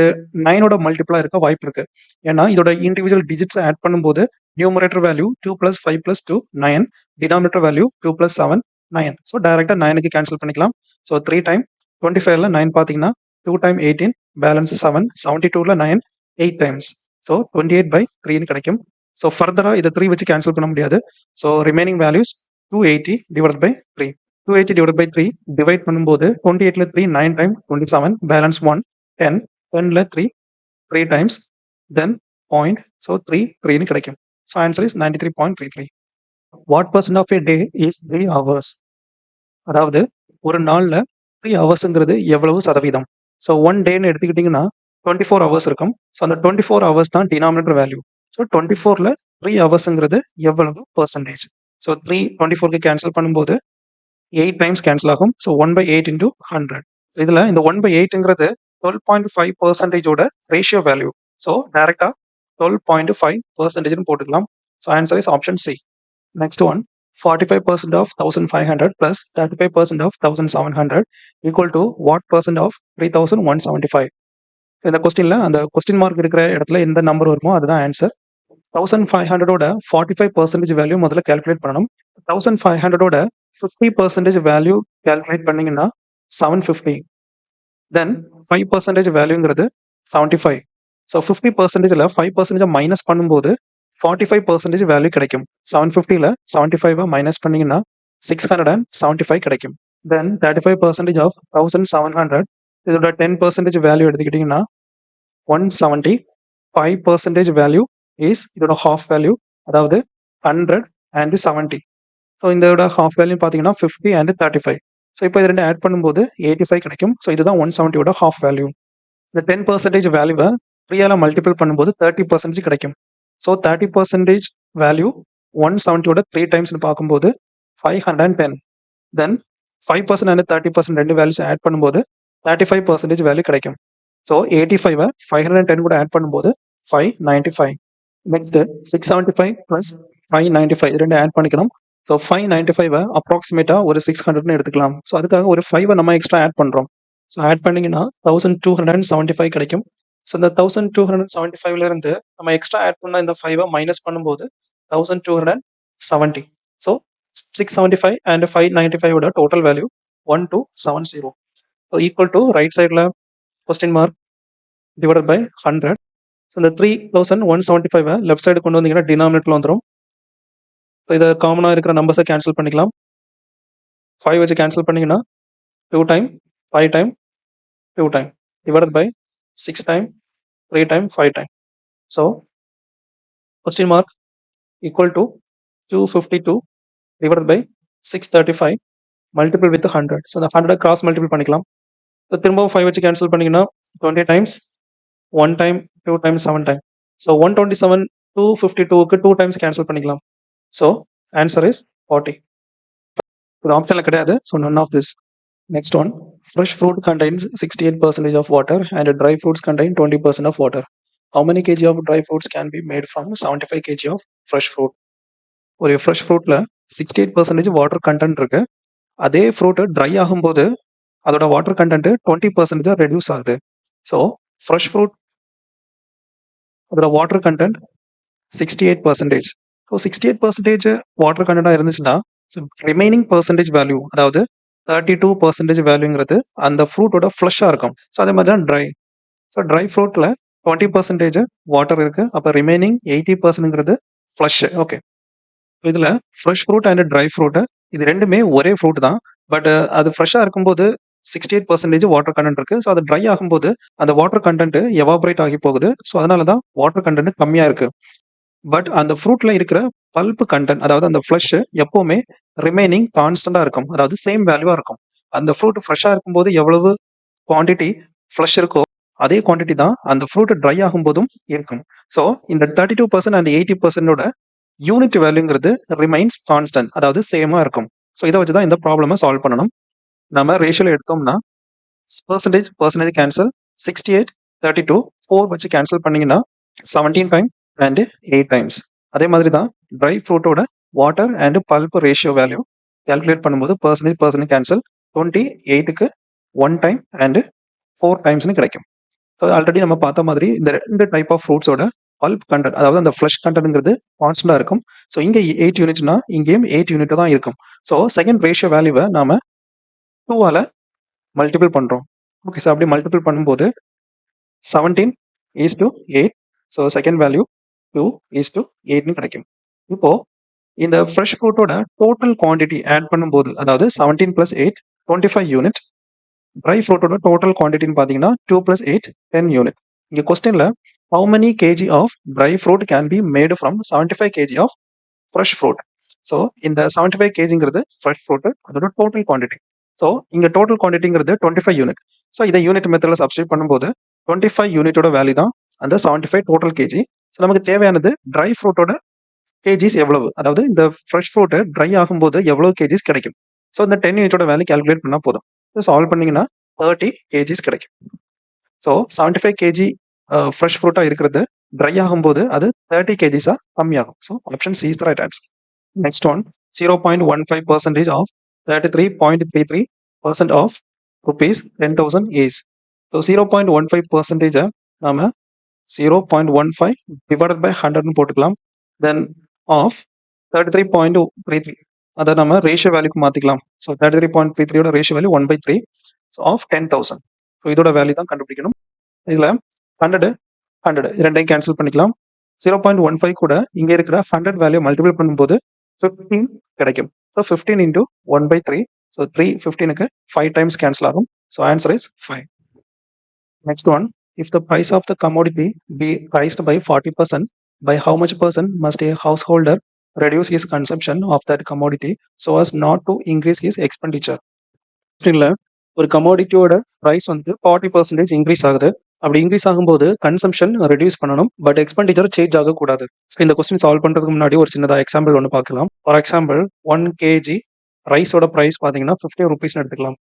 9ஓட மல்டிபிளாக இருக்க வாய்ப்பு இருக்கு. ஏன்னா இதோட இண்டிவிஜுவல் டிஜிட்ஸ் ஆட் பண்ணும்போது numerator value 2 + 5 + 2 9, denominator value 2 + 7 9. So டைரெக்டாக 9க்கு கேன்சல் பண்ணிக்கலாம். ஸோ 3 டைம் 25ல 9 பார்த்தீங்கன்னா 2 டைம் 18, பேலன்ஸ் 7, 72ல 9 8 டைம்ஸ். ஸோ 28/3 கிடைக்கும். ஸோ ஃபர்தராக இதை 3 வச்சு கேன்சல் பண்ண முடியாது. So remaining values 280 divide by 3. 280 divide by 3 divide பண்ணும்போது 28ல 3 9 டைம் 27 பேலன்ஸ் 1 10 10ல 3 3 டைம்ஸ் தென் பாயிண்ட் ஸோ 3 3ன்னு கிடைக்கும். So answer is 93.33. What percent of a day is 3 hours? அதாவது ஒரு நாள்ல 3 ஹவர்ஸ்ங்கிறது எவ்வளவு சதவீதம்? ஸோ 1 டேன்னு எடுத்துக்கிட்டிங்கன்னா 24 ஹவர்ஸ் இருக்கும். ஸோ அந்த 24 ஹவர்ஸ் தான் டினாமினேட்டர் வேல்யூ. ஸோ 24ல 3 ஹவர்ஸ்ங்கிறது எவ்வளவு பெர்சன்டேஜ்? ஸோ 3 24க்கு கேன்சல் பண்ணும்போது 8 டைம்ஸ் கேன்சல் ஆகும். So 1/8 into 100. ஸோ இதில் இந்த 1/8ங்கிறது 12.5%ஓட ரேஷியோ வேல்யூ. ஸோ டைரக்டா 12.5%ன்னு போட்டுக்கலாம். So answer is option C. Next one, 45% of 1500 plus 35% of 1700 equal to what percent of 3175? இந்த கொஸ்டின்ல அந்த கொஸ்டின் மார்க் இருக்கிற இடத்துல எந்த நம்பர் வருமோ அதுதான் ஆன்சர். 1500ஓட 45% வேல்யூ முதல்ல கால்குலேட் பண்ணணும். 1500ஓட 50% வேல்யூ கால்குலேட் பண்ணீங்கன்னா 750. தென் 5% வேல்யூங்கிறது 75. ஸோ 50%ல 5% மைனஸ் பண்ணும்போது 45% வேல்யூ கிடைக்கும். 750ல 75 மைனஸ் பண்ணீங்கன்னா 675 கிடைக்கும். தென் 35% ஆஃப் 1700 இதோட 10% வேல்யூ எடுத்துக்கிட்டீங்கன்னா 170. 5% வேல்யூ இஸ் இதோட ஹாஃப் வேல்யூ, அதாவது 100 அண்ட் 70. ஸோ இதோட ஹாஃப் வேல்யூ பார்த்தீங்கன்னா 50 அண்ட் 35. ஸோ இப்போ இது ரெண்டு ஆட் பண்ணும்போது 85 கிடைக்கும். ஸோ இதுதான் 170ஓட ஹாஃப் வேல்யூ. இந்த 10% வேல்யூவை 3ஆல மல்டிபிள் பண்ணும்போது 30% கிடைக்கும். ஸோ 30% வேல்யூ 170ஓட 3 டைம்ஸ்னு பார்க்கும்போது 510. தென் 5% அண்ட் 30% ரெண்டு வேல்யூஸ் ஆட் பண்ணும்போது 35% வேல்யூ கிடைக்கும். ஸோ 85 510 கூட ஆட் பண்ணும்போது 595. நெக்ஸ்ட் 675 ப்ளஸ் 595 இது ரெண்டு ஆட் பண்ணிக்கணும். ஸோ 595 அப்ராக்சிமேட்டா ஒரு 600ன்னு எடுத்துக்கலாம். ஸோ அதுக்காக ஒரு 5 நம்ம எக்ஸ்ட்ரா ஆட் பண்றோம். ஸோ ஆட் பண்ணீங்கன்னா 1275 கிடைக்கும். ஸோ இந்த 1275ல இருந்து நம்ம எக்ஸ்ட்ரா ஆட் பண்ண இந்த 5 மைனஸ் பண்ணும்போது 1270. ஸோ 675 அண்ட் 595ஓட total value 1270. So equal to right சைடில் question mark divided by 100. So இந்த 3175 லெஃப்ட் சைடு கொண்டு வந்தீங்கன்னா டினாமினேட்டர்ல வந்துடும். ஸோ இதை காமனாக இருக்கிற நம்பர்ஸை கேன்சல் பண்ணிக்கலாம். 5 வச்சு கேன்சல் பண்ணீங்கன்னா 2 time 5 time 2 time divided by 6 time 3 time 5 time. So question mark equal to 252 divided by 635 multiple with 100. So the 100 cross multiple பண்ணிக்கலாம். So திரும்பவும் 5 வச்சு கேன்சல் பண்ணீங்கன்னா 20 times 1 time 2 times 7 time. So 127 252க்கு 2 times cancel பண்ணிக்கலாம். So answer is 40. இது ஆப்ஷன்ல கிடையாது. So none of this. Next one, fresh fruit contains 68% of water and dry fruits contain 20% of water. How many kg of dry fruits can be made from 75 kg of fresh fruit? ஒரு fresh fruitல 68% water content இருக்கு. அதே fruit dry ஆகும்போது அதோட water content 20% reduce ஆகுது. So fresh fruit அதோட water content 68%. So 68% water content இருந்துச்சுன்னா remaining percentage value, அதாவது 32% வேல்யூங்கிறது அந்த ஃப்ரூட்டோட ஃப்ளஷ்ஷாக இருக்கும். ஸோ அதே மாதிரி தான் ட்ரை. ஸோ ட்ரை ஃப்ரூட்டில் 20% வாட்டர் இருக்கு. அப்போ ரிமைனிங் 80%ங்கிறது ஃப்ளஷ். ஓகே, இதில் fresh fruit and dry fruit இது ரெண்டுமே ஒரே ஃப்ரூட் தான். பட் அது ஃப்ரெஷ்ஷாக இருக்கும்போது 68% வாட்டர் கண்டென்ட் இருக்கு. ஸோ அது ட்ரை ஆகும்போது அந்த வாட்டர் கண்டென்ட் எவாபரேட் ஆகி போகுது. ஸோ அதனால தான் வாட்டர் கண்டென்ட் கம்மியாக இருக்கு. பட் அந்த ஃப்ரூட்ல இருக்கிற பல்ப் கண்டென்ட், அதாவது அந்த ஃப்ளஷ் எப்பவுமே ரிமைனிங் கான்ஸ்டன்டா இருக்கும், அதாவது சேம் வேல்யூவா இருக்கும். அந்த ஃப்ரூட் ஃப்ரெஷ்ஷா இருக்கும்போது எவ்வளவு குவான்டிட்டி ஃப்ளஷ் இருக்கோ அதே குவான்டிட்டி தான் அந்த ஃப்ரூட் ட்ரை ஆகும்போதும் இருக்கும். ஸோ இந்த 32% அண்ட் 80%ஓட யூனிட் வேல்யூங்கிறது ரிமைன்ஸ் கான்ஸ்டன்ட், அதாவது சேமா இருக்கும். ஸோ இதை வச்சு தான் இந்த ப்ராப்ளமை சால்வ் பண்ணணும். நம்ம ரேஷியோல எடுத்தோம்னா பர்சன்டேஜ் கேன்சல் 68 32 4 வச்சு கேன்சல் பண்ணீங்கன்னா 17 டைம் அண்ட் 8 டைம்ஸ். அதே மாதிரி தான் ட்ரை ஃப்ரூட்டோட water and pulp ratio value calculate பண்ணும்போது பர்சன்டேஜ் கேன்சல் 28க்கு 1 டைம் அண்ட் 4 டைம்ஸ்னு கிடைக்கும். ஸோ ஆல்ரெடி நம்ம பார்த்த மாதிரி இந்த ரெண்டு டைப் ஆஃப் ஃப்ரூட்ஸோட பல்ப் கண்டென்ட், அதாவது அந்த ஃப்ளஷ் கண்டென்ட்ங்கிறது கான்ஸ்டன்டா இருக்கும். ஸோ இங்கே 8 யூனிட்னா இங்கேயும் 8 யூனிட் தான் இருக்கும். ஸோ செகண்ட் ரேஷியோ வேல்யூவை நாம 2ஆல மல்டிபிள் பண்றோம். ஓகே சார், அப்படி மல்டிபிள் பண்ணும்போது 17:8 ஸோ செகண்ட் வேல்யூ 2:8 கிடைக்கும். இப்போ இந்த ஃப்ரெஷ் ஃப்ரூட்டோட டோட்டல் குவான்டிட்டி ஆட் பண்ணும்போது, அதாவது 17 + 8 25 யூனிட். ட்ரை ஃப்ரூட்டோட டோட்டல் குவான்டிட்டின்னு பார்த்தீங்கன்னா 2 + 8 10 யூனிட். இங்க கொஸ்டின்ல how many kg of dry fruit can be made from 75 kg of fresh fruit. So இந்த 75 கேஜிங்கிறது ஃப்ரெஷ் ஃப்ரூட், அதோட டோட்டல் குவான்டிட்டி. ஸோ இங்க டோட்டல் குவான்டிட்டிங்கிறது 25 யூனிட். ஸோ இதை யூனிட் மெத்தடில் சப்ஸ்டியூட் பண்ணும்போது 25 யூனிட்டோட வேல்யூ தான் அந்த 75 டோட்டல் கேஜி. ஸோ நமக்கு தேவையானது ட்ரை ஃப்ரூட்டோட கேஜிஸ் எவ்வளவு, அதாவது இந்த ஃப்ரெஷ் ஃப்ரூட் ட்ரை ஆகும்போது எவ்வளவு கேஜிஸ் கிடைக்கும். ஸோ இந்த 10 யூனிட்டோட வேல்யூ கால்குலேட் பண்ணா போதும். சால்வ் பண்ணீங்கன்னா 30 கேஜிஸ் கிடைக்கும். ஸோ 75 கேஜி ஃப்ரெஷ் ஃப்ரூட்டா இருக்கிறது ட்ரை ஆகும்போது அது 30 கேஜிஸா கம்மியாகும். So option C is the right answer. Next one, 0.15% of 33.33% of rupees 10,000 is. So 0.15% நாம 0.15 divided by 100 போட்டுக்கலாம். Then of 33.33 அதை நம்ம ரேஷியோ வேல்யூக்கு மாத்திக்கலாம். ஸோ 33.33 ஓட ரேஷியோ வேல்யூ 1/3 ஆஃப் 10,000. ஸோ இதோட வேல்யூ தான் கண்டுபிடிக்கணும். இதுல 100 100 ரெண்டையும் கேன்சல் பண்ணிக்கலாம். 0.15 கூட இங்க இருக்கிற 100 வேல்யூ மல்டிபிள் பண்ணும்போது 15 கிடைக்கும். So 15 into 1/3. So 3 15க்கு 5 times cancel ஆகும். So answer is 5. Next one, if the price of the commodity be raised by 40%, by how much percent must a householder reduce his consumption of that commodity so as not to increase his expenditure? இல்ல ஒரு கமோடிட்டியோட price வந்து 40% increase ஆகுது. அப்படி increase ஆகும்போது consumption reduce பண்ணணும், but expenditure change ஆகக்கூடாது. So இந்த question solve பண்றதுக்கு முன்னாடி ஒரு சின்னதா எக்ஸாம்பிள் ஒன்று பார்க்கலாம். ஃபார் எக்ஸாம்பிள் 1 kg ரைஸோட பிரைஸ் பார்த்தீங்கன்னா 50 ருபீஸ்னு எடுத்துக்கலாம்.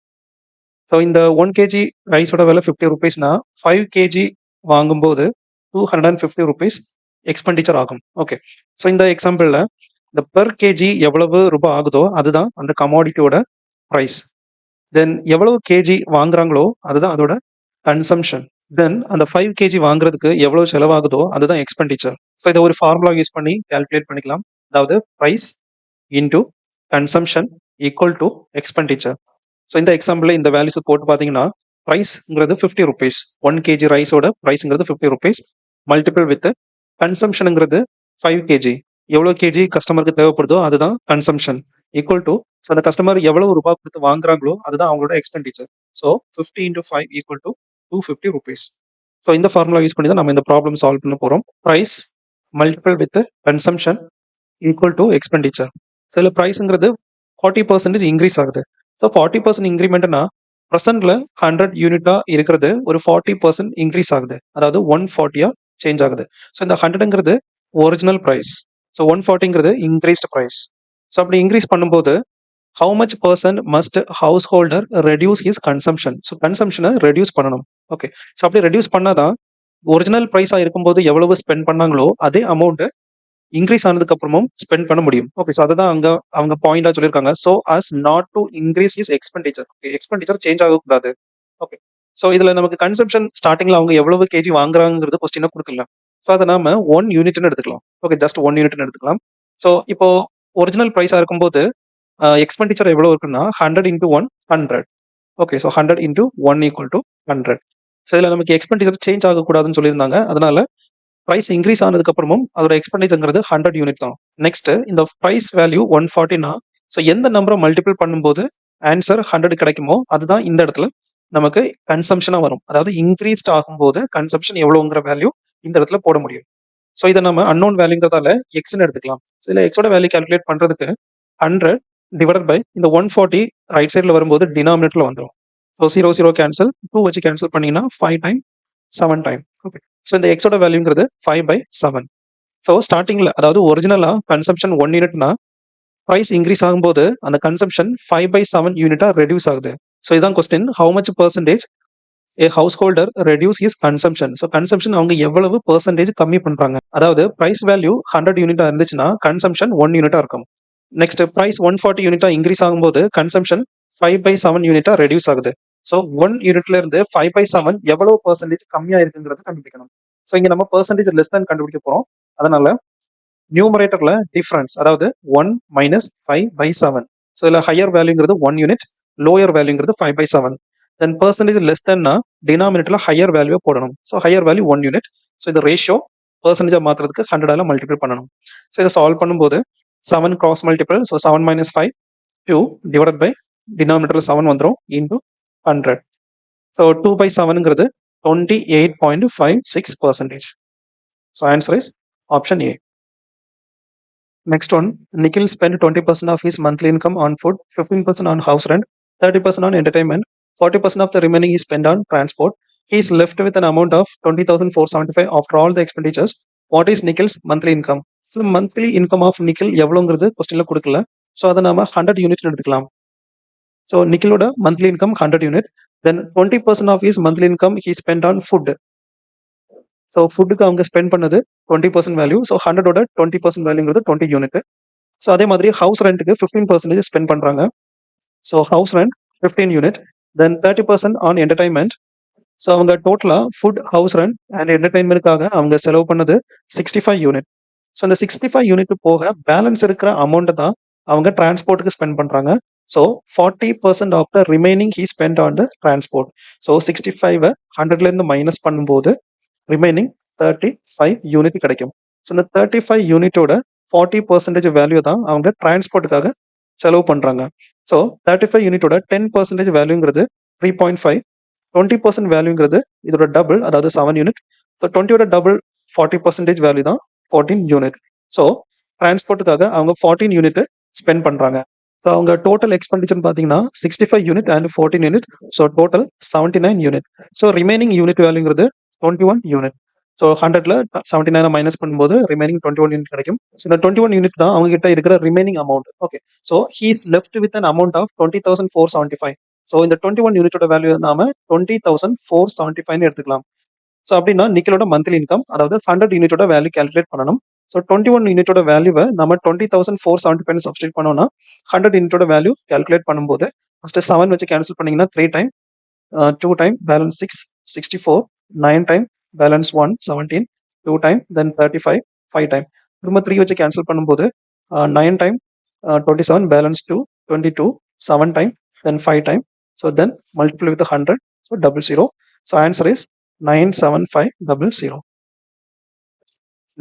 ஸோ இந்த 1 kg ரைஸோட விலை 50 ருபீஸ்னா 5 kg வாங்கும்போது 250 ருபீஸ் எக்ஸ்பெண்டிச்சர் ஆகும். ஓகே, ஸோ இந்த எக்ஸாம்பிளில் இந்த பெர் கேஜி எவ்வளவு ரூபாய் ஆகுதோ அதுதான் அந்த கமாடிட்டியோட ப்ரைஸ். தென் எவ்வளவு கேஜி வாங்குறாங்களோ அதுதான் அதோட கன்சம்ஷன். தென் அந்த 5 கேஜி வாங்குறதுக்கு எவ்வளவு செலவாகுதோ அதுதான் எக்ஸ்பெண்டிச்சர். ஸோ இதை ஒரு ஃபார்முலா யூஸ் பண்ணி கால்குலேட் பண்ணிக்கலாம். அதாவது price into consumption equal to expenditure. So இந்த எக்ஸாம்பிள் இந்த வேல்யூஸ் போட்டு பார்த்தீங்கன்னா ப்ரைஸ்ங்கிறது 50 ருபீஸ். 1 கேஜி ரைஸோட ப்ரைஸ்ங்கிறது 50 ருபீஸ் மல்டிபிள் வித் கன்சம்ஷனுங்கிறது 5 கேஜி. எவ்வளோ கேஜி கஸ்டமருக்கு தேவைப்படுதோ அதுதான் கன்சம்ஷன் ஈக்குவல் டு ஸோ அந்த கஸ்டமர் எவ்வளவு ரூபாய் கொடுத்து வாங்குறாங்களோ அதுதான் அவங்களோட expenditure. So 50 into 5 equal to 250 rupees. So இந்த ஃபார்முலா யூஸ் பண்ணி தான் நம்ம இந்த ப்ராப்ளம் சால்வ் பண்ண போகிறோம். Price multiple with consumption equal to expenditure. So இதில் ப்ரைஸுங்கிறது 40% இன்க்ரீஸ் ஆகுது. ஸோ 40% இன்க்ரிமெண்ட்னா ப்ரெசென்ட்ல 100 யூனிட்டா இருக்கிறது ஒரு 40% இன்க்ரீஸ் ஆகுது, அதாவது 140 சேஞ்ச் ஆகுது. ஸோ இந்த 100ங்கிறது ஒரிஜினல் ப்ரைஸ். ஸோ 140ங்கிறது இன்க்ரீஸ்ட் ப்ரைஸ். ஸோ அப்படி இன்க்ரீஸ் பண்ணும்போது how much percent must householder reduce his consumption. So கன்சம்ஷனை ரெடியூஸ் பண்ணணும். ஓகே, ஸோ அப்படி ரெடியூஸ் பண்ணாதான் ஒரிஜினல் ப்ரைஸா இருக்கும்போது எவ்வளவு ஸ்பெண்ட் பண்ணாங்களோ அதே அமௌண்ட் இன்க்ரீஸ் ஆனதுக்கு அப்புறமும் ஸ்பெண்ட் பண்ண முடியும். ஓகே, ஸோ அதுதான் அவங்க பாயிண்டா சொல்லியிருக்காங்க. So as not to increase his expenditure. Expenditure change ஆகக்கூடாது. ஓகே, ஸோ இதுல நமக்கு கன்சம்ஷன் ஸ்டார்டிங்ல அவங்க எவ்வளவு கேஜி வாங்குறாங்கிறது கொஸ்டினா கொடுக்கல. ஸோ அதை நாம 1 யூனிட்னு எடுத்துக்கலாம். ஓகே, ஜஸ்ட் 1 யூனிட்னு எடுத்துக்கலாம். ஸோ இப்போ ஒரிஜினல் ப்ரைஸா இருக்கும்போது எக்ஸ்பெண்டிச்சர் எவ்வளவு இருக்குன்னா 100 into 1 100. Okay, so 100 into 1 equal to 100. So இதுல நமக்கு எக்ஸ்பெண்டிச்சர் சேஞ்ச் ஆகக்கூடாதுன்னு சொல்லியிருந்தாங்க. அதனால பிரைஸ் இன்க்ரீஸ் ஆனதுக்கு அப்புறமும் அதோட எக்ஸ்பெண்டிச்சர்ங்கிறது 100 யூனிட் தான். நெக்ஸ்ட் இந்த பிரைஸ் வேல்யூ 140னா ஸோ எந்த நம்பரை மல்டிபிள் பண்ணும்போது ஆன்சர் 100 கிடைக்குமோ அதுதான் இந்த இடத்துல நமக்கு கன்சம்ஷனா வரும். அதாவது இன்க்ரீஸ்ட் ஆகும்போது கன்சம்ஷன் எவ்வளவுங்கிற வேல்யூ இந்த இடத்துல போட முடியும். ஸோ இதை நம்ம அன்னோன் வேல்யூங்கிறதால எக்ஸ்ன்னு எடுத்துக்கலாம். ஸோ இதில் எக்ஸோட வேல்யூ கால்குலேட் பண்றதுக்கு 100 டிவைடட் பை இந்த 140 ரைட் சைட்ல வரும்போது டினாமினேட்டர்ல வந்துடும். ஸோ 0 கேன்சல் 2 வச்சு கேன்சல் பண்ணீங்கன்னா 5 டைம் 7 டைம். ஓகே, ஸோ இந்த எக்ஸோட வேல்யூங்கிறது 5/7. ஸோ ஸ்டார்டிங்ல அதாவது ஒரிஜினலா கன்சம்ஷன் 1 யூனிட்னா ப்ரைஸ் இன்க்ரீஸ் ஆகும்போது அந்த கன்சம்ஷன் 5/7 யூனிட்டா ரெடியூஸ் ஆகுது. ஸோ இதான் question, how much percentage a house holder reduce his consumption. So consumption அவங்க எவ்வளவு பர்சன்டேஜ் கம்மி பண்றாங்க. அதாவது பிரைஸ் வேல்யூ 100 யூனிட்டா இருந்துச்சுன்னா கன்சம்ஷன் 1 யூனிட்டா இருக்கும். நெக்ஸ்ட் பிரைஸ் 140 யூனிட்டா இன்க்ரீஸ் ஆகும்போது கன்சம்ஷன் 5/7 யூனிட்டா ரெடியூஸ் ஆகுது. ஸோ 1 யூனிட்ல இருந்து 5/7 எவ்வளவு பர்சன்டேஜ் கம்மியா இருக்குங்கிறது கண்டுபிடிக்கணும். ஸோ இங்க நம்ம பர்சன்டேஜ் லெஸ் தான் கண்டுபிடிக்க போறோம். அதனால நியூமரேட்டர்ல டிஃபரன்ஸ், அதாவது 1 - 5/7. ஸோ இதுல ஹையர் வேல்யூங்கிறது 1 யூனிட், லோயர் வேல்யூங்கிறது 5/7. தென் பர்சன்டேஜ் லெஸ் தென்னா டினாமினேட்டர்ல ஹையர் வேல்யூ போடணும். So higher value 1 unit. So இது ரேஷியோ பெர்சன்டேஜா மாத்துறதுக்கு 100ஆல மல்டிபிள் பண்ணணும். ஸோ இதை சால்வ் பண்ணும்போது 7 cross multiple. So 7 minus 5 2 divided by டினாமினேட்டர்ல 7 வந்துரும் இன்டூ 100. ஸோ 2/7ங்கிறது 28.56%. So answer is option A. Next one, Nikhil spent 20% of his monthly income on food, 15% on house rent, 30% on entertainment, 40% of the remaining he spent on transport. He is left with an amount of 20,475 after all the expenditures. What is Nikhil's monthly income? So monthly income of Nikhil எவ்வளோங்கிறது கொஸ்டின்ல கொடுக்கல. So அதை நாம 100 unit எடுத்துக்கலாம். So நிக்கிலோட monthly income 100 unit. Then 20% of his monthly income he spend on food. So ஃபுட்டுக்கு அவங்க spend பண்ணது 20% வேல்யூ. ஸோ 100ஓட 20% வேல்யூங்கிறது 20 யூனிட். ஸோ அதே மாதிரி ஹவுஸ் ரெண்ட்டுக்கு 15% ஸ்பெண்ட் பண்றாங்க. So house rent 15 unit. Then 30% on entertainment. So அவங்க டோட்டலா ஃபுட், ஹவுஸ் ரெண்ட் அண்ட் என்டர்டைன்மெண்ட்டுக்காக அவங்க செலவு பண்ணது 65 யூனிட். ஸோ இந்த 65 யூனிட் போக பேலன்ஸ் இருக்கிற அமௌண்ட்டை தான் அவங்க டிரான்ஸ்போர்ட்டுக்கு ஸ்பெண்ட் பண்றாங்க. So 40% of the remaining he spend on the transport. So 65 100ல இருந்து மைனஸ் பண்ணும்போது ரிமைனிங் 35 யூனிட் கிடைக்கும். ஸோ இந்த 35 யூனிட்டோட 40% வேல்யூ தான் அவங்க டிரான்ஸ்போர்ட்டுக்காக செலவு பண்றாங்க. ஸோ 35 யூனிட்டோட 10% வேல்யூங்கிறது 3.5. 20% வேல்யூங்கிறது இதோட டபுள், அதாவது 7 யூனிட். ஸோ 20ஓட டபுள் 40% வேல்யூ தான் 14 யூனிட். ஸோ டிரான்ஸ்போர்ட்டுக்காக அவங்க 14 யூனிட் ஸ்பெண்ட் பண்றாங்க. ஸோ அவங்க டோட்டல் எக்ஸ்பெண்டிச்சர் பார்த்தீங்கன்னா 65 unit and 14 unit. So total 79 unit. So remaining unit வேல்யூங்கிறது 21 யூனிட். ஸோ 100ல 79 மைனஸ் பண்ணும்போது ரிமைனிங் 21 யூனிட் கிடைக்கும். ஸோ இந்த 21 யூனிட் தான் அவங்க கிட்ட இருக்கிற remaining amount. Okay, so he is left with an amount of 20,475. So இந்த 21 யூனிட்டோட வேல்யூ நாம 20,475 எடுத்துக்கலாம். ஸோ அப்படின்னா நிக்கலோட மந்த்லி இன்கம், அதாவது 100 யூனிட்டோட வேல்யூ கால்குலேட் பண்ணணும். ஸோ 21 யூனிட்டோட வேல்யூவை நம்ம 20,475 சப்ஸ்டிட் பண்ணோம்னா 100 யூனிட்டோட வேல்யூ கால்குலேட் பண்ணும்போது ஃபர்ஸ்ட் 7 வச்சு கேன்சல் பண்ணீங்கன்னா 3 time, 2 time balance 6 64, 9 time balance 1 17, 2 time then 35, 5 time. திரும்ப 3 வச்சு கேன்சல் பண்ணும்போது 9 time 27 balance 2 22, 7 time then 5 time. So then multiple with 100, so 00. So answer is 97500.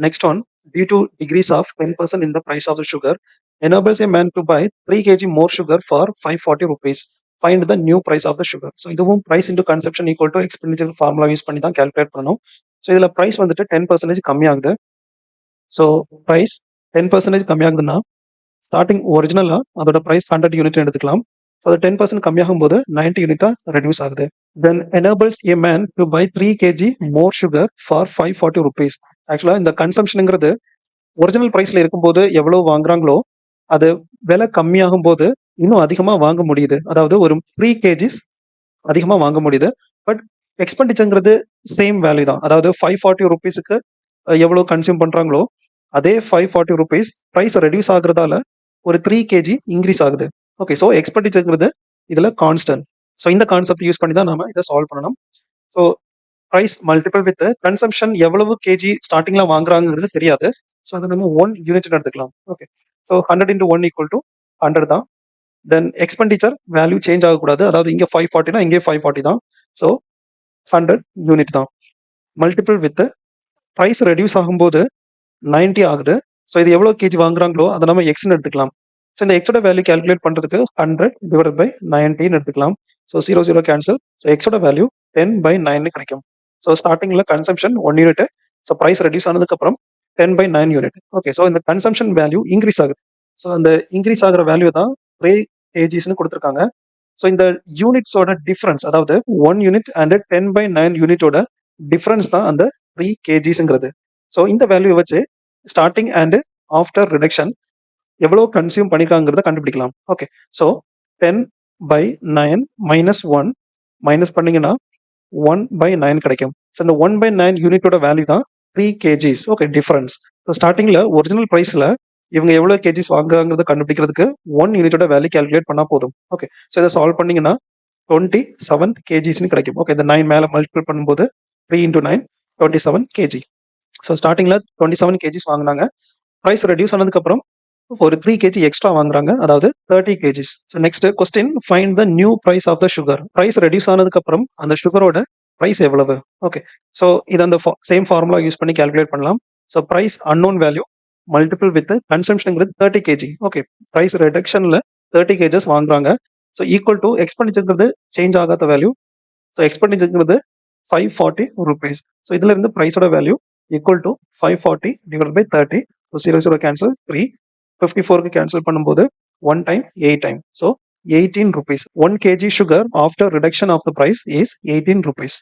Next one, due to decrease of 10% in the price of the sugar, enables a man to buy 3 kg more sugar for 540 rupees. Find the new price of the sugar. So இதுவும் price into consumption equal to expenditure formula use பண்ணி தான் calculate பண்ணணும். So இதுல price வந்துட்டு 10% கம்மியாகுது. So price 10% கம்மியாகுதுன்னா starting ஒரிஜினலா அதோட price 100 unit எடுத்துக்கலாம். ஸோ அது 10% கம்மியாகும் போது 90 யூனிட்டா ரெடியூஸ் ஆகுது. Then enables a man to buy 3 kg more sugar for 540 rupees. ஆக்சுவலா இந்த கன்சம்ஷனுங்கிறது ஒரிஜினல் பிரைஸ்ல இருக்கும்போது எவ்வளவு வாங்குறாங்களோ அது விலை கம்மியாகும் போது இன்னும் அதிகமா வாங்க முடியுது. அதாவது ஒரு 3 kgs அதிகமா வாங்க முடியுது. பட் எக்ஸ்பெண்டிச்சர்ங்கிறது சேம் வேல்யூ தான். அதாவது 540 ருபீஸுக்கு எவ்வளவு கன்சியூம் பண்றாங்களோ அதே 540 ருபீஸ் பிரைஸ் ரெடியூஸ் ஆகுறதால ஒரு 3 kg இன்க்ரீஸ் ஆகுது. ஓகே, ஸோ எக்ஸ்பெண்டிச்சர்ங்கிறது இதுல கான்ஸ்டன்ட். ஸோ இந்த கான்செப்ட் யூஸ் பண்ணி தான் நாம இதை சால்வ் பண்ணணும். So price multiple with consumption எவ்வளவு கேஜி ஸ்டார்டிங்ல வாங்குறாங்கிறது தெரியாது. ஸோ அதை நம்ம 1 யூனிட் எடுத்துக்கலாம். Okay, so 100 into 1 equal to 100 தான். தென் எக்ஸ்பெண்டிச்சர் வேல்யூ சேஞ்ச் ஆகக்கூடாது. அதாவது இங்கே 540னா இங்கே 540 தான். ஸோ 100 யூனிட் தான். மல்டிபிள் வித் ப்ரைஸ் ரெடியூஸ் ஆகும்போது 90 ஆகுது. ஸோ இது எவ்வளோ கேஜி வாங்குறாங்களோ அதை நம்ம எக்ஸ்ன்னு எடுத்துக்கலாம். ஸோ இந்த எக்ஸோட வேல்யூ கால்குலேட் பண்ணுறதுக்கு 100 டிவைடட் பை 90 எடுத்துக்கலாம். So 0 cancel. ஸோ எக்ஸோட வேல்யூ 10/9 கிடைக்கும். ஸோ ஸ்டார்டிங்ல consumption 1 unit. So price reduce ஆனதுக்கு அப்புறம் 10/9 யூனிட். ஓகே, ஸோ இந்த கன்சம்ஷன் வேல்யூ இன்க்ரீஸ் ஆகுது. ஸோ அந்த இன்க்ரீஸ் ஆகிற வேல்யூ தான் 3 kgsன்னு கொடுத்துருக்காங்க. ஸோ இந்த யூனிட்ஸோட டிஃபரன்ஸ், அதாவது 1 யூனிட் அண்ட் 10/9 யூனிட்டோட டிஃபரன்ஸ் தான் அந்த 3 kgsங்கிறது. ஸோ இந்த வேல்யூ வச்சு ஸ்டார்டிங் அண்ட் ஆஃப்டர் ரிடக்ஷன் எவ்வளோ கன்சியூம் பண்ணிருக்காங்கிறத கண்டுபிடிக்கலாம். ஓகே, ஸோ 10/9 மைனஸ் 1 மைனஸ் பண்ணீங்கன்னா 1/9 கிடைக்கும். ஸோ இந்த 1/9 யூனிட்டோட வேல்யூ தான் 3 kgs. Okay, difference. ஸோ ஸ்டார்டிங்ல ஒரிஜினல் பிரைஸ்ல இவங்க எவ்வளவு கேஜிஸ் வாங்குறாங்கிறத கண்டுபிடிக்கிறதுக்கு 1 யூனிட்டோட வேல்யூ கால்குலேட் பண்ணா போதும். ஓகே, ஸோ இதை சால்வ் பண்ணீங்கன்னா 27 kgsன்னு கிடைக்கும். ஓகே, இந்த 9 மேல மல்டிபிள் பண்ணும்போது 3 into 9 27 kg. ஸோ ஸ்டார்டிங்ல 27 kgs வாங்கினாங்க. ப்ரைஸ் ரெடியூஸ் ஆனதுக்கு அப்புறம் ஒரு 3 kg எக்ஸ்ட்ரா வாங்குறாங்க, அதாவது 30 kgs. So next question, find the new price of the sugar. Price reduce ஆனதுக்கு அப்புறம் அந்த சுகரோட பிரைஸ் எவ்வளவு? ஓகே, ஸோ இது அந்த சேம் ஃபார்முலா யூஸ் பண்ணி கால்குலேட் பண்ணலாம். So price unknown value multiple with கன்சம்ஷனுங்கிறது 30 கேஜி. ஓகே, ப்ரைஸ் ரிடக்ஷனில் 30 கேஜஸ் வாங்குறாங்க. ஸோ ஈக்குவல் டு எக்ஸ்பெண்டிச்சர்ங்கிறது சேஞ்ச் ஆகாத வேல்யூ. ஸோ எக்ஸ்பெண்டிச்சர்ங்கிறது 540 rupees. ஸோ இதுல இருந்து ப்ரைஸோட value equal to 540 divide by 30. So 0 cancel 3. 54க்கு cancel பண்ணும்போது 1 time 8 time. So 18 rupees. 1 kg sugar after reduction of the price is 18 rupees.